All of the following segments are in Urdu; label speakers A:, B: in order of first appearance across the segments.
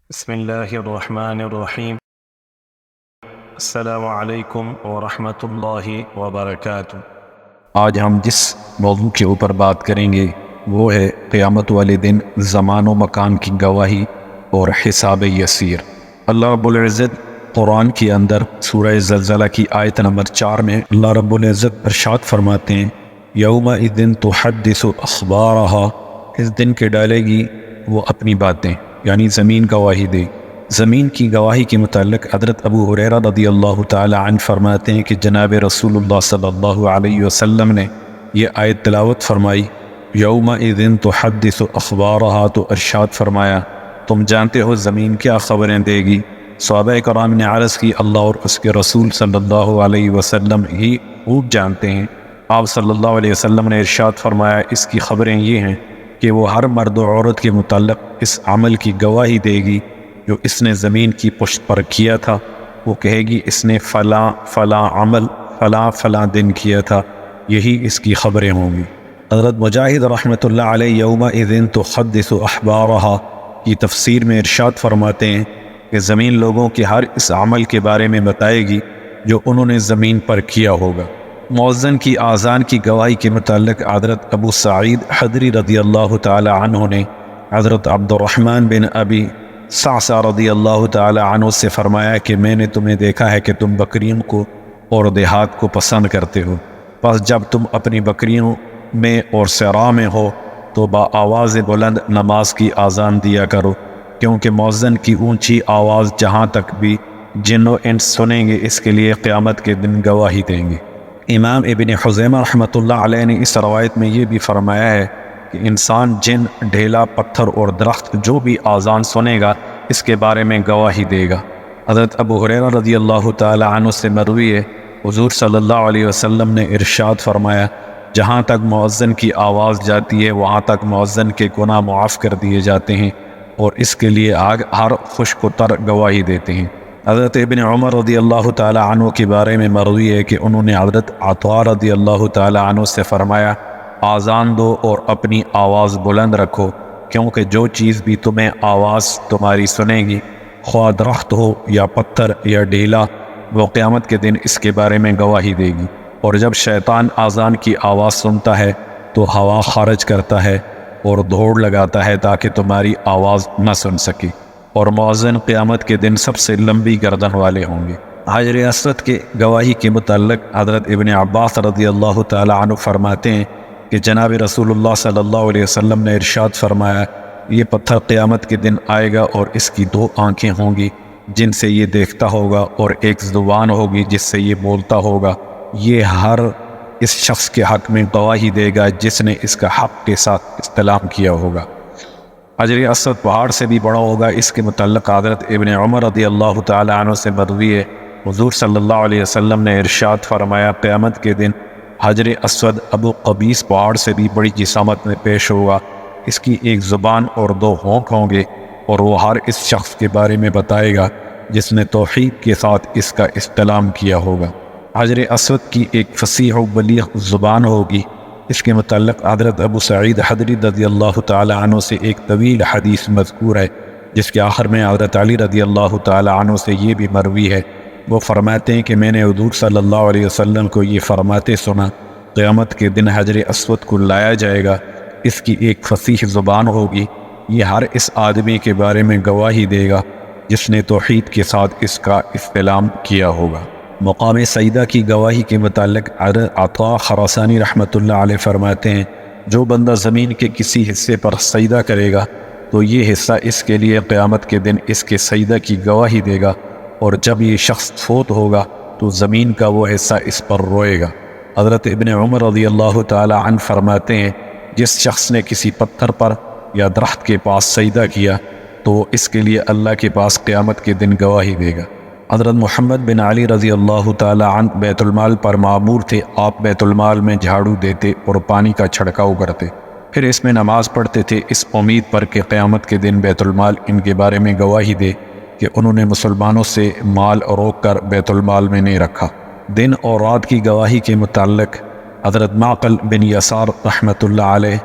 A: بسم اللہ الرحمن الرحیم۔ السلام علیکم ورحمۃ اللہ وبرکاتہ۔
B: آج ہم جس موضوع کے اوپر بات کریں گے وہ ہے قیامت والے دن زمان و مکان کی گواہی اور حساب یسیر۔ اللہ رب العزت قرآن کے اندر سورہ زلزلہ کی آیت نمبر 4 میں اللہ رب العزت ارشاد فرماتے ہیں یومئذ تحدث اخبارہا، اس دن کے ڈالے گی وہ اپنی باتیں، یعنی زمین گواہی دے۔ زمین کی گواہی کے متعلق حضرت ابو ہریرہ رضی اللہ تعالی عنہ فرماتے ہیں کہ جناب رسول اللہ صلی اللہ علیہ وسلم نے یہ آیت تلاوت فرمائی یومئذ تحدث اخبارہا، تو ارشاد فرمایا تم جانتے ہو زمین کیا خبریں دے گی؟ صحابہ کرام نے عرض کی اللہ اور اس کے رسول صلی اللہ علیہ وسلم ہی خوب جانتے ہیں۔ آپ صلی اللہ علیہ وسلم نے ارشاد فرمایا اس کی خبریں یہ ہیں کہ وہ ہر مرد و عورت کے متعلق اس عمل کی گواہی دے گی جو اس نے زمین کی پشت پر کیا تھا۔ وہ کہے گی اس نے فلاں فلاں عمل فلاں فلاں دن کیا تھا، یہی اس کی خبریں ہوں گی۔ حضرت مجاہد رحمۃ اللہ علیہ یومئذ تحدث اخبارہا کی تفسیر میں ارشاد فرماتے ہیں کہ زمین لوگوں کے ہر اس عمل کے بارے میں بتائے گی جو انہوں نے زمین پر کیا ہوگا۔ مؤذن کی آذان کی گواہی کے متعلق حضرت ابو سعید خدری رضی اللہ تعالی عنہ نے حضرت عبد الرحمن بن ابی صعصع رضی اللہ تعالی عنہ سے فرمایا کہ میں نے تمہیں دیکھا ہے کہ تم بکریوں کو اور دیہات کو پسند کرتے ہو، پس جب تم اپنی بکریوں میں اور سراء میں ہو تو با آواز بلند نماز کی آذان دیا کرو، کیونکہ مؤذن کی اونچی آواز جہاں تک بھی جن و انس سنیں گے اس کے لیے قیامت کے دن گواہی دیں گے۔ امام ابن خزیمہ رحمۃ اللہ علیہ نے اس روایت میں یہ بھی فرمایا ہے کہ انسان، جن، ڈھیلا، پتھر اور درخت جو بھی آذان سنے گا اس کے بارے میں گواہی دے گا۔ حضرت ابو ہریرہ رضی اللہ تعالی عنہ سے مروی ہے حضور صلی اللہ علیہ وسلم نے ارشاد فرمایا جہاں تک مؤذن کی آواز جاتی ہے وہاں تک مؤذن کے گناہ معاف کر دیے جاتے ہیں اور اس کے لیے ہر خشک و تر گواہی دیتے ہیں۔ حضرت ابن عمر رضی اللہ تعالی عنہ کے بارے میں مروی ہے کہ انہوں نے حضرت عطاء رضی اللہ تعالی عنہ سے فرمایا آذان دو اور اپنی آواز بلند رکھو، کیونکہ جو چیز بھی تمہیں آواز تمہاری سنے گی، خواہ درخت ہو یا پتھر یا ڈھیلا، وہ قیامت کے دن اس کے بارے میں گواہی دے گی۔ اور جب شیطان آذان کی آواز سنتا ہے تو ہوا خارج کرتا ہے اور دوڑ لگاتا ہے تاکہ تمہاری آواز نہ سن سکے، اور مؤذن قیامت کے دن سب سے لمبی گردن والے ہوں گے۔ حجر اسود کے گواہی کے متعلق حضرت ابن عباس رضی اللہ تعالی عنہ فرماتے ہیں کہ جناب رسول اللہ صلی اللہ علیہ وسلم نے ارشاد فرمایا یہ پتھر قیامت کے دن آئے گا اور اس کی 2 آنکھیں ہوں گی جن سے یہ دیکھتا ہوگا، اور ایک زبان ہوگی جس سے یہ بولتا ہوگا، یہ ہر اس شخص کے حق میں گواہی دے گا جس نے اس کا حق کے ساتھ استلام کیا ہوگا۔ حجر اسود پہاڑ سے بھی بڑا ہوگا۔ اس کے متعلق حضرت ابن عمر رضی اللہ تعالی عنہ سے مروی ہے حضور صلی اللہ علیہ وسلم نے ارشاد فرمایا قیامت کے دن حجر اسود ابو قبیس پہاڑ سے بھی بڑی جسامت میں پیش ہوگا، اس کی ایک زبان اور 2 ہونٹ ہوں گے، اور وہ ہر اس شخص کے بارے میں بتائے گا جس نے توحید کے ساتھ اس کا استلام کیا ہوگا۔ حجر اسود کی ایک فصیح و بلیغ زبان ہوگی۔ اس کے متعلق حضرت ابو سعید خدری رضی اللہ تعالی عنہ سے ایک طویل حدیث مذکور ہے جس کے آخر میں حضرت علی رضی اللہ تعالی عنہ سے یہ بھی مروی ہے، وہ فرماتے ہیں کہ میں نے حضور صلی اللہ علیہ وسلم کو یہ فرماتے سنا قیامت کے دن حجر اسود کو لایا جائے گا، اس کی ایک فصیح زبان ہوگی، یہ ہر اس آدمی کے بارے میں گواہی دے گا جس نے توحید کے ساتھ اس کا استلام کیا ہوگا۔ مقام سجدہ کی گواہی کے متعلق حضرت عطاء خراسانی رحمۃ اللہ علیہ فرماتے ہیں جو بندہ زمین کے کسی حصے پر سجدہ کرے گا تو یہ حصہ اس کے لیے قیامت کے دن اس کے سجدہ کی گواہی دے گا، اور جب یہ شخص فوت ہوگا تو زمین کا وہ حصہ اس پر روئے گا۔ حضرت ابن عمر رضی اللہ تعالی عنہ فرماتے ہیں جس شخص نے کسی پتھر پر یا درخت کے پاس سجدہ کیا تو اس کے لیے اللہ کے پاس قیامت کے دن گواہی دے گا۔ حضرت محمد بن علی رضی اللہ تعالی عنہ بیت المال پر معمور تھے۔ آپ بیت المال میں جھاڑو دیتے اور پانی کا چھڑکاؤ کرتے، پھر اس میں نماز پڑھتے تھے اس امید پر کہ قیامت کے دن بیت المال ان کے بارے میں گواہی دے کہ انہوں نے مسلمانوں سے مال روک کر بیت المال میں نہیں رکھا۔ دن اور رات کی گواہی کے متعلق حضرت معقل بن یسار رحمۃ اللہ علیہ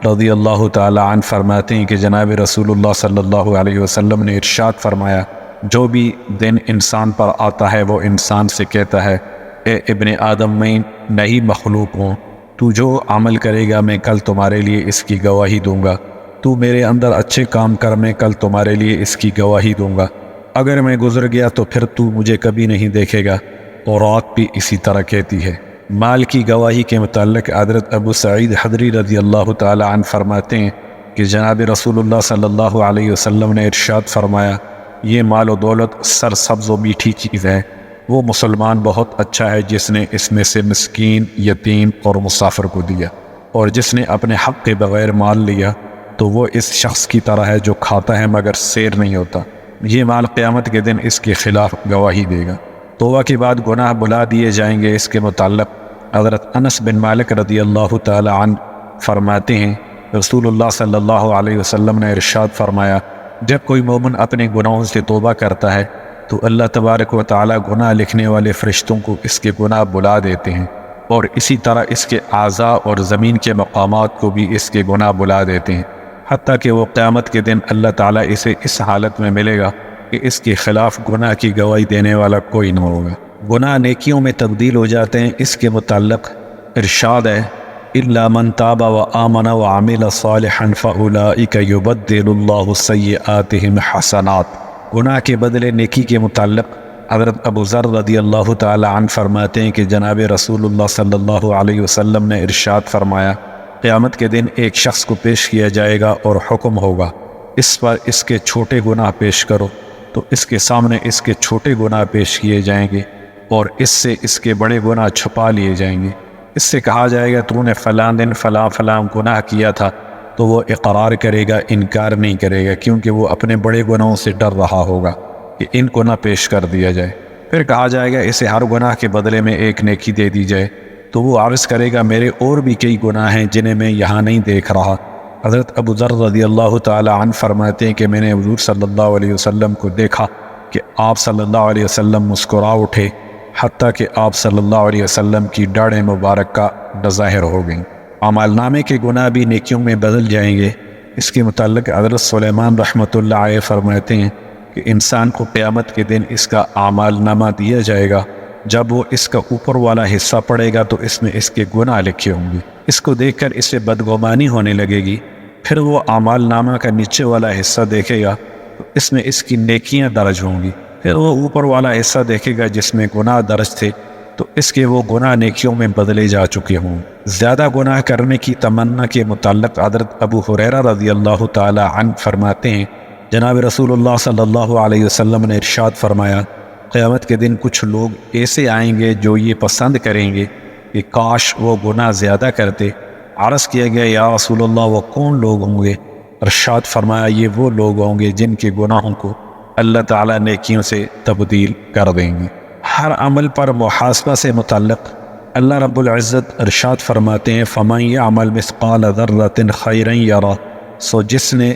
B: رضی اللہ تعالی عنہ فرماتے ہیں کہ جناب رسول اللہ صلی اللہ علیہ وسلم نے ارشاد فرمایا، جو بھی دن انسان پر آتا ہے وہ انسان سے کہتا ہے، اے ابن آدم، میں نئی مخلوق ہوں، تو جو عمل کرے گا میں کل تمہارے لیے اس کی گواہی دوں گا، تو میرے اندر اچھے کام کر، میں کل تمہارے لیے اس کی گواہی دوں گا، اگر میں گزر گیا تو پھر تو مجھے کبھی نہیں دیکھے گا۔ اور رات بھی اسی طرح کہتی ہے۔ مال کی گواہی کے متعلق حضرت ابو سعید خدری رضی اللہ تعالی عنہ فرماتے ہیں کہ جناب رسول اللہ صلی اللہ علیہ وسلم نے ارشاد فرمایا، یہ مال و دولت سرسبز و میٹھی چیز ہے، وہ مسلمان بہت اچھا ہے جس نے اس میں سے مسکین، یتیم اور مسافر کو دیا، اور جس نے اپنے حق کے بغیر مال لیا تو وہ اس شخص کی طرح ہے جو کھاتا ہے مگر سیر نہیں ہوتا، یہ مال قیامت کے دن اس کے خلاف گواہی دے گا۔ توبہ کے بعد گناہ بلا دیے جائیں گے۔ اس کے متعلق حضرت انس بن مالک رضی اللہ تعالی عنہ فرماتے ہیں، رسول اللہ صلی اللہ علیہ وسلم نے ارشاد فرمایا، جب کوئی مومن اپنے گناہوں سے توبہ کرتا ہے تو اللہ تبارک و تعالی گناہ لکھنے والے فرشتوں کو اس کے گناہ بلا دیتے ہیں، اور اسی طرح اس کے اعضاء اور زمین کے مقامات کو بھی اس کے گناہ بلا دیتے ہیں، حتیٰ کہ وہ قیامت کے دن اللہ تعالیٰ اسے اس حالت میں ملے گا کہ اس کے خلاف گناہ کی گواہی دینے والا کوئی نہ ہوگا۔ گناہ نیکیوں میں تبدیل ہو جاتے ہیں۔ اس کے متعلق ارشاد ہے، إِلَّا مَنْ تَابَ وَآمَنَ وَعَمِلَ صَالِحًا فَأُولَٰئِكَ يُبَدِّلُ اللَّهُ سَيِّئَاتِهِمْ حَسَنَاتٍ۔ گناہ کے بدلے نیکی کے متعلق حضرت ابو ذر رضی اللہ تعالی عنہ فرماتے ہیں کہ جناب رسول اللہ صلی اللہ علیہ وسلم نے ارشاد فرمایا، قیامت کے دن ایک شخص کو پیش کیا جائے گا اور حکم ہوگا، اس پر اس کے چھوٹے گناہ پیش کرو، تو اس کے سامنے اس کے چھوٹے گناہ پیش کیے جائیں گے اور اس سے اس کے بڑے گناہ چھپا لیے جائیں گے۔ اس سے کہا جائے گا، تو نے فلاں دن فلاں فلاں گناہ کیا تھا، تو وہ اقرار کرے گا، انکار نہیں کرے گا، کیونکہ وہ اپنے بڑے گناہوں سے ڈر رہا ہوگا کہ ان کو نہ پیش کر دیا جائے۔ پھر کہا جائے گا، اسے ہر گناہ کے بدلے میں ایک نیکی دے دی جائے، تو وہ عرض کرے گا، میرے اور بھی کئی گناہ ہیں جنہیں میں یہاں نہیں دیکھ رہا۔ حضرت ابو ذر رضی اللہ تعالی عنہ فرماتے ہیں کہ میں نے حضور صلی اللہ علیہ وسلم کو دیکھا کہ آپ صلی اللہ علیہ وسلم مسکرا اٹھے، حتیٰ کہ آپ صلی اللہ علیہ وسلم کی ڈاڑھ مبارک کا ظاہر ہو گئی۔ اعمال نامے کے گناہ بھی نیکیوں میں بدل جائیں گے۔ اس کے متعلق حضرت سلیمان رحمۃ اللہ علیہ فرماتے ہیں کہ انسان کو قیامت کے دن اس کا اعمال نامہ دیا جائے گا، جب وہ اس کا اوپر والا حصہ پڑے گا تو اس میں اس کے گناہ لکھے ہوں گے، اس کو دیکھ کر اسے بدگمانی ہونے لگے گی۔ پھر وہ اعمال نامہ کا نیچے والا حصہ دیکھے گا تو اس میں اس کی نیکیاں درج ہوں گی، پھر وہ اوپر والا حصہ دیکھے گا جس میں گناہ درج تھے تو اس کے وہ گناہ نیکیوں میں بدلے جا چکے ہوں۔ زیادہ گناہ کرنے کی تمنا کے متعلق حضرت ابو ہریرہ رضی اللہ تعالی عنہ فرماتے ہیں، جناب رسول اللہ صلی اللہ علیہ وسلم نے ارشاد فرمایا، قیامت کے دن کچھ لوگ ایسے آئیں گے جو یہ پسند کریں گے کہ کاش وہ گناہ زیادہ کرتے۔ عرض کیا گیا، یا رسول اللہ وہ کون لوگ ہوں گے؟ ارشاد فرمایا، یہ وہ لوگ ہوں گے جن کے گناہوں کو اللہ تعالیٰ نیکیوں سے تبدیل کر دیں گے۔ ہر عمل پر محاسبہ سے متعلق اللہ رب العزت ارشاد فرماتے ہیں، فَمَن يَعْمَلْ مِثْقَالَ ذَرَّةٍ خَيْرًا يَرَهُ، سو جس نے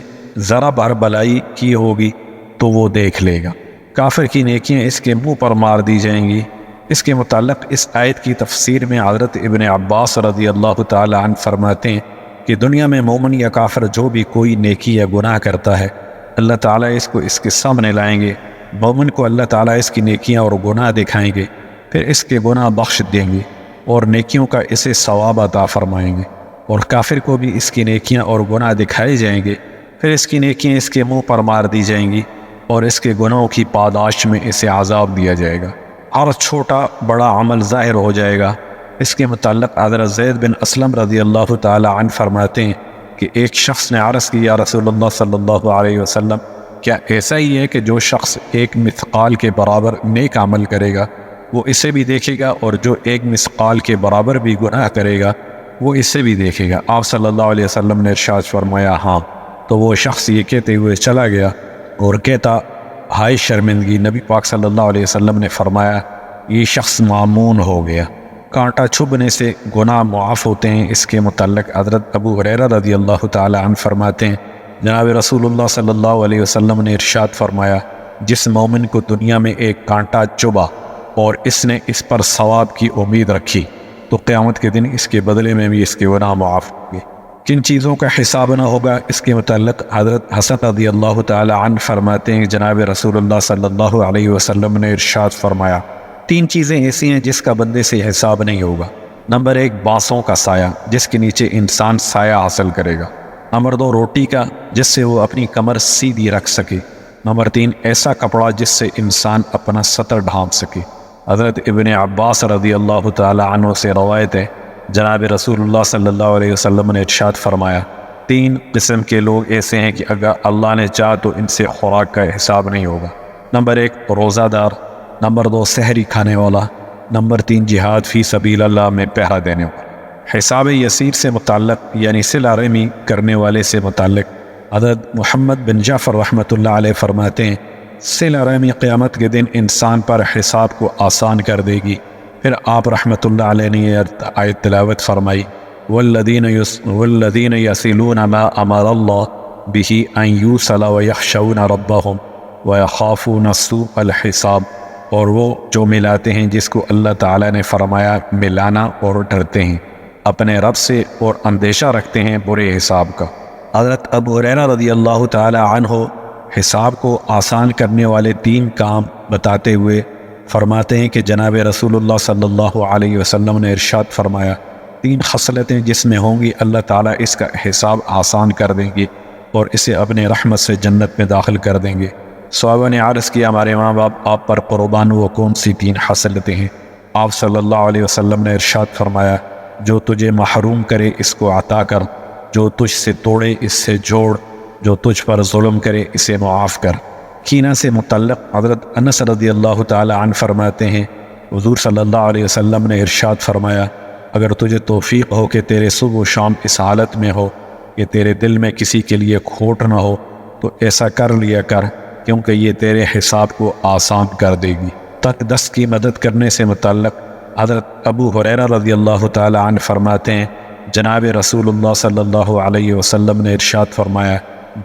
B: ذرا بھر بلائی کی ہوگی تو وہ دیکھ لے گا۔ کافر کی نیکیاں اس کے منہ پر مار دی جائیں گی۔ اس کے متعلق اس آیت کی تفسیر میں حضرت ابن عباس رضی اللہ تعالی عنہ فرماتے ہیں کہ دنیا میں مومن یا کافر جو بھی کوئی نیکی یا گناہ کرتا ہے، اللہ تعالیٰ اس کو اس کے سامنے لائیں گے۔ مومن کو اللہ تعالیٰ اس کی نیکیاں اور گناہ دکھائیں گے، پھر اس کے گناہ بخش دیں گے اور نیکیوں کا اسے ثواب عطا فرمائیں گے، اور کافر کو بھی اس کی نیکیاں اور گناہ دکھائے جائیں گے، پھر اس کی نیکیاں اس کے منہ پر مار دی جائیں گی اور اس کے گناہوں کی پاداش میں اسے عذاب دیا جائے گا۔ ہر چھوٹا بڑا عمل ظاہر ہو جائے گا۔ اس کے متعلق حضرت زید بن اسلم رضی اللہ تعالی عنہ فرماتے ہیں کہ ایک شخص نے عرض کی، یا رسول اللہ صلی اللہ علیہ وسلم، کیا ایسا ہی ہے کہ جو شخص ایک مثقال کے برابر نیک عمل کرے گا وہ اسے بھی دیکھے گا، اور جو ایک مثقال کے برابر بھی گناہ کرے گا وہ اسے بھی دیکھے گا؟ آپ صلی اللہ علیہ وسلم نے ارشاد فرمایا، ہاں۔ تو وہ شخص یہ کہتے ہوئے چلا گیا اور کہتا، ہائے شرمندگی! نبی پاک صلی اللہ علیہ وسلم نے فرمایا، یہ شخص معمون ہو گیا۔ کانٹا چھبنے سے گناہ معاف ہوتے ہیں۔ اس کے متعلق حضرت ابو ہریرہ رضی اللہ تعالی عنہ فرماتے ہیں، جناب رسول اللہ صلی اللہ علیہ وسلم نے ارشاد فرمایا، جس مومن کو دنیا میں ایک کانٹا چبھا اور اس نے اس پر ثواب کی امید رکھی تو قیامت کے دن اس کے بدلے میں بھی اس کے گناہ معاف ہوں گے۔ کن چیزوں کا حساب نہ ہوگا، اس کے متعلق حضرت حسن رضی اللہ تعالی عنہ فرماتے ہیں جناب رسول اللہ صلی اللہ علیہ وسلم نے ارشاد فرمایا 3 چیزیں ایسی ہیں جس کا بندے سے حساب نہیں ہوگا۔ نمبر 1 بانسوں کا سایہ، جس کے نیچے انسان سایہ حاصل کرے گا۔ نمبر 2 روٹی کا، جس سے وہ اپنی کمر سیدھی رکھ سکے۔ نمبر 3 ایسا کپڑا جس سے انسان اپنا سطر ڈھانپ سکے۔ حضرت ابن عباس رضی اللہ تعالی عنہ سے روایت ہے جناب رسول اللہ صلی اللہ علیہ وسلم نے ارشاد فرمایا 3 قسم کے لوگ ایسے ہیں کہ اگر اللہ نے چاہا تو ان سے خوراک کا حساب نہیں ہوگا۔ نمبر 1 روزہ دار، نمبر 2 سحری کھانے والا، نمبر 3 جہاد فی سبیل اللہ میں پہرا دینے والا۔ حساب یسیر سے متعلق یعنی صلہ رحمی کرنے والے سے متعلق حضرت محمد بن جعفر رحمۃ اللہ علیہ فرماتے ہیں صلہ رحمی قیامت کے دن انسان پر حساب کو آسان کر دے گی۔ پھر آپ رحمۃ اللہ علیہ نے یہ آیت تلاوت فرمائی والذین یصلون ما امر اللہ بہ ان یوصل ویخشون ربہم ویخافون سوء الحساب، اور وہ جو ملاتے ہیں جس کو اللہ تعالیٰ نے فرمایا ملانا اور ڈرتے ہیں اپنے رب سے اور اندیشہ رکھتے ہیں برے حساب کا۔ حضرت ابو ہریرہ رضی اللہ تعالی عنہ حساب کو آسان کرنے والے 3 کام بتاتے ہوئے فرماتے ہیں کہ جناب رسول اللہ صلی اللہ علیہ وسلم نے ارشاد فرمایا 3 خصلتیں جس میں ہوں گی اللہ تعالیٰ اس کا حساب آسان کر دیں گے اور اسے اپنے رحمت سے جنت میں داخل کر دیں گے۔ صحابہ نے عرض کیا ہمارے ماں باپ آپ پر قربان، وہ کون سی 3 خصلتیں ہیں؟ آپ صلی اللہ علیہ وسلم نے ارشاد فرمایا جو تجھے محروم کرے اس کو عطا کر، جو تجھ سے توڑے اس سے جوڑ، جو تجھ پر ظلم کرے اسے معاف کر۔ کینہ سے متعلق حضرت انس رضی اللہ تعالی عنہ فرماتے ہیں حضور صلی اللہ علیہ وسلم نے ارشاد فرمایا اگر تجھے توفیق ہو کہ تیرے صبح و شام اس حالت میں ہو کہ تیرے دل میں کسی کے لیے کھوٹ نہ ہو تو ایسا کر لیا کر، کیونکہ یہ تیرے حساب کو آسان کر دے گی۔ تک دست کی مدد کرنے سے متعلق حضرت ابو ہریرہ رضی اللہ تعالی عنہ فرماتے ہیں جناب رسول اللہ صلی اللہ علیہ وسلم نے ارشاد فرمایا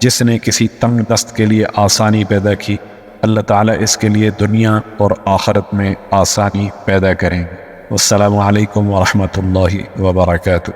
B: جس نے کسی تنگ دست کے لیے آسانی پیدا کی اللہ تعالیٰ اس کے لیے دنیا اور آخرت میں آسانی پیدا کریں گے۔ والسلام علیکم ورحمۃ اللہ وبرکاتہ۔